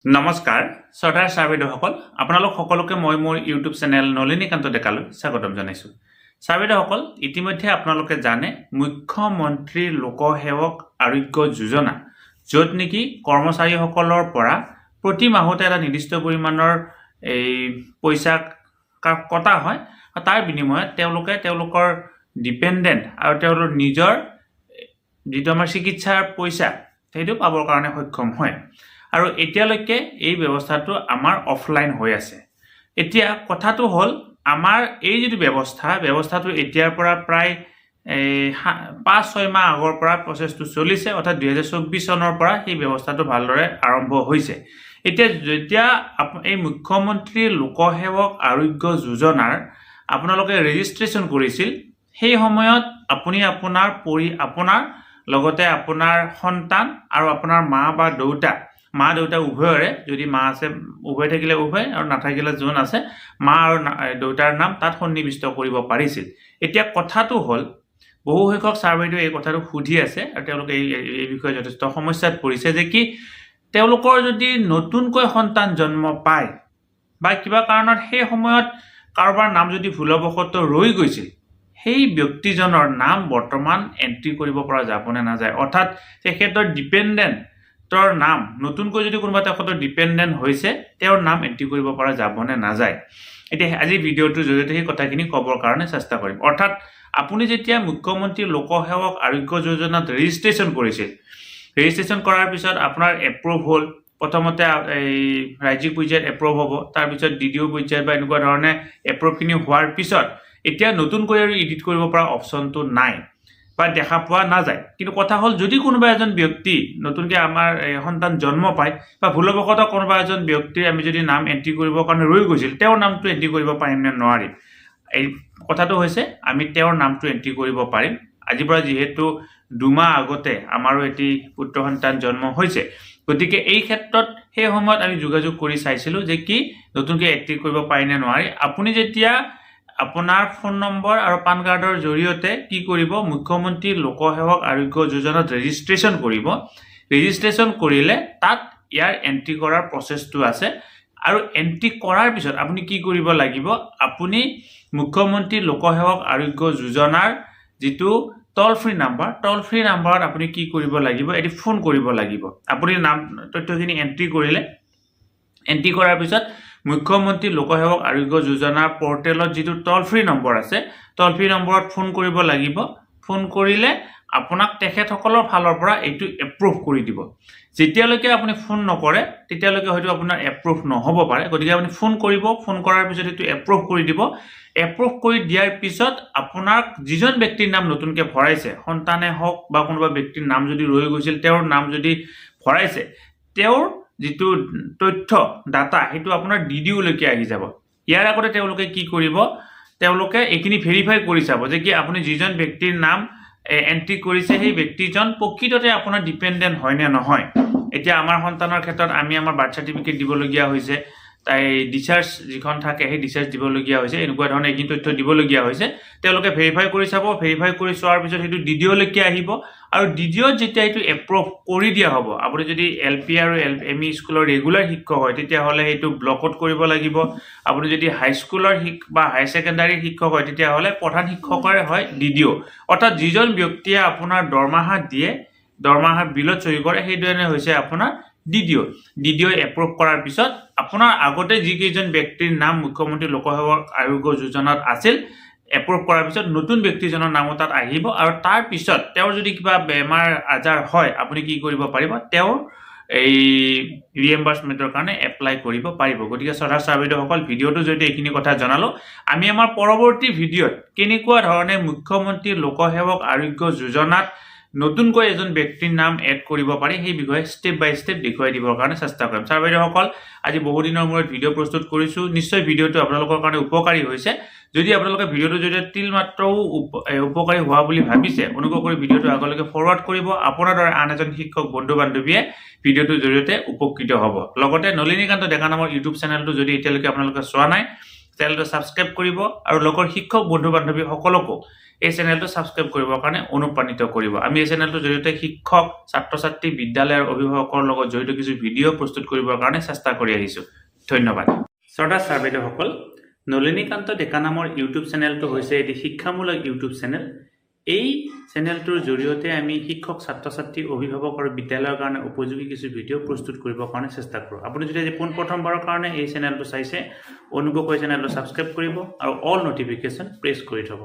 নমস্কাৰ শ্ৰদ্ধাৰ ছাৰবেদসকল আপোনালোক সকলোকে মই মোৰ ইউটিউব চেনেল নলিনীকান্ত ডেকালৈ স্বাগতম জনাইছোঁ। ছাৰবেদসকল ইতিমধ্যে আপোনালোকে জানে মুখ্যমন্ত্ৰী লোকসেৱক আৰোগ্য যোজনা য'ত নেকি কৰ্মচাৰীসকলৰ পৰা প্ৰতি মাহতে এটা নিৰ্দিষ্ট পৰিমাণৰ এই পইচা কটা হয় আৰু তাৰ বিনিময়ত তেওঁলোকে তেওঁলোকৰ ডিপেণ্ডেণ্ট আৰু তেওঁলোকৰ নিজৰ যিটো আমাৰ চিকিৎসাৰ পইচা সেইটো পাবৰ কাৰণে সক্ষম হয়। আৰু এতিয়ালৈকে এই ব্যৱস্থাটো আমাৰ অফলাইন হৈ আছে। এতিয়া কথাটো হ'ল আমাৰ এই যিটো ব্যৱস্থাটো এতিয়াৰ পৰা প্ৰায় 5-6 মাহ আগৰ পৰা প্ৰচেছটো চলিছে, অৰ্থাৎ 2024 চনৰ পৰা সেই ব্যৱস্থাটো ভালদৰে আৰম্ভ হৈছে। এতিয়া যেতিয়া এই মুখ্যমন্ত্ৰী লোকসেৱক আৰোগ্য যোজনাৰ আপোনালোকে ৰেজিষ্ট্ৰেশ্যন কৰিছিল, সেই সময়ত আপুনি আপোনাৰ লগতে আপোনাৰ সন্তান আৰু আপোনাৰ মা দেউতা উভয়ৰে, যদি মা আছে উভয় থাকিলে উভয় আৰু নাথাকিলে যোন আছে মা আৰু দেউতাৰ নাম তাত সন্নিৱিষ্ট কৰিব পাৰিছিল। এতিয়া কথাটো হ'ল বহু সংখ্যক ছাৰ্ভেটো এই কথাটো সুধি আছে আৰু তেওঁলোকে এই বিষয়ে যথেষ্ট সমস্যাত পৰিছে যে কি তেওঁলোকৰ যদি নতুনকৈ সন্তান জন্ম পায় বা কিবা কাৰণত সেই সময়ত কাৰোবাৰ নাম যদি ভুলবশতঃ ৰৈ গৈছিল, সেই ব্যক্তিজনৰ নাম বৰ্তমান এণ্ট্ৰি কৰিব পৰা যাবনে নাযায়, অৰ্থাৎ তেখেতৰ ডিপেণ্ডেণ্টৰ নাম নতুনকৈ যদি কোনোবা তেখেতৰ ডিপেণ্ডেণ্ট হৈছে তেওঁৰ নাম এণ্ট্ৰি কৰিব পৰা যাবনে নাযায়। এতিয়া আজি ভিডিঅ'টোৰ জৰিয়তে সেই কথাখিনি ক'বৰ কাৰণে চেষ্টা কৰিম। অৰ্থাৎ আপুনি যেতিয়া মুখ্যমন্ত্ৰী লোকসেৱক আৰোগ্য যোজনাত ৰেজিষ্ট্ৰেশ্যন কৰিছিল, ৰেজিষ্ট্ৰেশ্যন কৰাৰ পিছত আপোনাৰ এপ্ৰুভ হ'ল, প্ৰথমতে এই ৰাজ্যিক পৰ্যায়ত এপ্ৰুভ হ'ব, তাৰপিছত দ্বিতীয় পৰ্যায়ত বা এনেকুৱা ধৰণে এপ্ৰুভখিনি হোৱাৰ পিছত এতিয়া নতুনকৈ আৰু এডিট কৰিব পৰা অপশ্যনটো নাই বা দেখা পোৱা নাযায়। কিন্তু কথা হ'ল যদি কোনোবা এজন ব্যক্তি নতুনকৈ আমাৰ সন্তান জন্ম পায় বা ভুলবশতঃ কোনোবা এজন ব্যক্তিৰ আমি যদি নাম এণ্ট্ৰি কৰিবৰ কাৰণে ৰৈ গৈছিল, তেওঁৰ নামটো এণ্ট্ৰি কৰিব পাৰিম নে নোৱাৰিম, এই কথাটো হৈছে আমি তেওঁৰ নামটো এণ্ট্ৰি কৰিব পাৰিম। আজিৰ পৰা যিহেতু 2 মাহ আগতে আমাৰো এটি পুত্ৰ সন্তান জন্ম হৈছে, গতিকে এই ক্ষেত্ৰত সেই সময়ত আমি যোগাযোগ কৰি চাইছিলোঁ যে কি নতুনকৈ এণ্ট্ৰি কৰিব পাৰি নে নোৱাৰি। আপুনি যেতিয়া আপোনাৰ ফোন নম্বৰ আৰু পান কাৰ্ডৰ জৰিয়তে কি কৰিব, মুখ্যমন্ত্ৰী লোকসেৱক আৰোগ্য যোজনাত ৰেজিষ্ট্ৰেশ্যন কৰিব। ৰেজিষ্ট্ৰেশ্যন কৰিলে তাত ইয়াৰ এণ্ট্ৰি কৰাৰ প্ৰচেছটো আছে আৰু এণ্ট্ৰি কৰাৰ পিছত আপুনি কি কৰিব লাগিব, আপুনি মুখ্যমন্ত্ৰী লোকসেৱক আৰোগ্য যোজনাৰ যিটো টল ফ্ৰী নাম্বাৰত আপুনি কি কৰিব লাগিব, এটি ফোন কৰিব লাগিব। আপুনি নাম তথ্যখিনি এণ্ট্ৰি কৰিলে, এণ্ট্ৰি কৰাৰ পিছত মুখ্যমন্ত্ৰী লোকসেৱক আৰোগ্য যোজনাৰ পৰ্টেলত যিটো টল ফ্ৰী নম্বৰ আছে, টল ফ্ৰী নম্বৰত ফোন কৰিব লাগিব। ফোন কৰিলে আপোনাক তেখেতসকলৰ ফালৰ পৰা এইটো এপ্ৰুভ কৰি দিব। যেতিয়ালৈকে আপুনি ফোন নকৰে তেতিয়ালৈকে হয়তো আপোনাৰ এপ্ৰুভ নহ'ব পাৰে, গতিকে আপুনি ফোন কৰিব, ফোন কৰাৰ পিছত এইটো এপ্ৰুভ কৰি দিব। এপ্ৰুভ কৰি দিয়াৰ পিছত আপোনাক যিজন ব্যক্তিৰ নাম নতুনকৈ ভৰাইছে, সন্তানে হওক বা কোনোবা ব্যক্তিৰ নাম যদি ৰৈ গৈছিল তেওঁৰ নাম যদি ভৰাইছে, তেওঁৰ যিটো তথ্য ডাটা সেইটো আপোনাৰ DDOলৈকে আহি যাব। ইয়াৰ আগতে তেওঁলোকে কি কৰিব, তেওঁলোকে এইখিনি ভেৰিফাই কৰি চাব যে কি আপুনি যিজন ব্যক্তিৰ নাম এণ্ট্ৰি কৰিছে সেই ব্যক্তিজন প্ৰকৃততে আপোনাৰ ডিপেণ্ডেণ্ট হয় নে নহয়। এতিয়া আমাৰ সন্তানৰ ক্ষেত্ৰত আমি আমাৰ বাৰ্থ চাৰ্টিফিকেট দিবলগীয়া হৈছে, তাই ডিচাৰ্জ যিখন থাকে সেই ডিচাৰ্জ দিবলগীয়া হৈছে, এনেকুৱা ধৰণে এইখিনি তথ্য দিবলগীয়া হৈছে। তেওঁলোকে ভেৰিফাই কৰি চাব, ভেৰিফাই কৰি চোৱাৰ পিছত সেইটো DDOলৈকে আহিব আৰু DDOত যেতিয়া এইটো এপ্ৰুভ কৰি দিয়া হ'ব, আপুনি যদি LP আৰু ME স্কুলৰ ৰেগুলাৰ শিক্ষক হয় তেতিয়াহ'লে সেইটো ব্লকত কৰিব লাগিব। আপুনি যদি হাইস্কুলৰ বা হায়াৰ ছেকেণ্ডাৰীৰ শিক্ষক হয় তেতিয়াহ'লে প্ৰধান শিক্ষকৰে হয় DDO, অৰ্থাৎ যিজন ব্যক্তিয়ে আপোনাৰ দৰমহা দিয়ে, দৰমহা বিলত চহী কৰে, সেইজনে হৈছে আপোনাৰ DDO এপ্ৰুভ কৰাৰ পিছত আপোনাৰ আগতে যিকেইজন ব্যক্তিৰ নাম মুখ্যমন্ত্ৰী লোকসেৱক আৰোগ্য যোজনাত আছিল, এপ্ৰুভ কৰাৰ পিছত নতুন ব্যক্তিজনৰ নামো তাত আহিব আৰু তাৰ পিছত তেওঁৰ যদি কিবা বেমাৰ আজাৰ হয় আপুনি কি কৰিব পাৰিব, তেওঁৰ এই ৰিএম্বাৰ্চমেণ্টৰ কাৰণে এপ্লাই কৰিব পাৰিব। গতিকে শ্ৰদ্ধাৰ ছাৰবেদসকল, ভিডিঅ'টো যদি এইখিনি কথা জনালোঁ, আমি আমাৰ পৰৱৰ্তী ভিডিঅ'ত কেনেকুৱা ধৰণে মুখ্যমন্ত্ৰী লোকসেৱক আৰোগ্য যোজনাত নতুনকৈ এজন ব্যক্তিৰ নাম এড কৰিব পাৰি সেই বিষয়ে ষ্টেপ বাই ষ্টেপ দেখুৱাই দিবৰ কাৰণে চেষ্টা কৰিম। ছাৰবেদসকল, আজি বহুদিনৰ মূৰত ভিডিঅ' প্ৰস্তুত কৰিছোঁ, নিশ্চয় ভিডিঅ'টো আপোনালোকৰ কাৰণে উপকাৰী হৈছে। যদি আপোনালোকে ভিডিঅ'টোৰ জৰিয়তে তিল মাত্ৰও উপকাৰী হোৱা বুলি ভাবিছে, অনুগ্ৰহ কৰি ভিডিঅ'টো আগলৈকে ফৰৱাৰ্ড কৰিব। আপোনাৰ দৰে আন এজন শিক্ষক বন্ধু বান্ধৱীয়ে ভিডিঅ'টোৰ জৰিয়তে উপকৃত হ'ব। লগতে নলিনীকান্ত ডেকা নামৰ ইউটিউব চেনেলটো যদি এতিয়ালৈকে আপোনালোকে চোৱা নাই, চেনেলটো ছাবস্ক্ৰাইব কৰিব আৰু লগৰ শিক্ষক বন্ধু বান্ধৱীসকলকো এই চেনেলটো ছাবস্ক্ৰাইব কৰিবৰ কাৰণে অনুপ্ৰাণিত কৰিব। আমি এই চেনেলটোৰ জৰিয়তে শিক্ষক, ছাত্ৰ-ছাত্ৰী, বিদ্যালয়ৰ অভিভাৱকৰ লগত জড়িত কিছু ভিডিঅ' প্ৰস্তুত কৰিবৰ কাৰণে চেষ্টা কৰি আহিছোঁ। ধন্যবাদ। শ্ৰদ্ধা ছাৰ বাইদেউসকল, নলিনীকান্ত ডেকা নামৰ ইউটিউব চেনেলটো হৈছে এটি শিক্ষামূলক ইউটিউব চেনেল। এই চেনেলটোৰ জৰিয়তে আমি শিক্ষক, ছাত্ৰ-ছাত্ৰী, অভিভাৱক আৰু বিদ্যালয়ৰ কাৰণে উপযোগী কিছু ভিডিঅ' প্ৰস্তুত কৰিবৰ কাৰণে চেষ্টা কৰোঁ। আপুনি যদি আজি পোনপ্ৰথমবাৰৰ কাৰণে এই চেনেলটো চাইছে, অনুগ্ৰহ কৰি চেনেলটো ছাবস্ক্ৰাইব কৰিব আৰু অল নটিফিকেশ্যন প্ৰেছ কৰি থ'ব।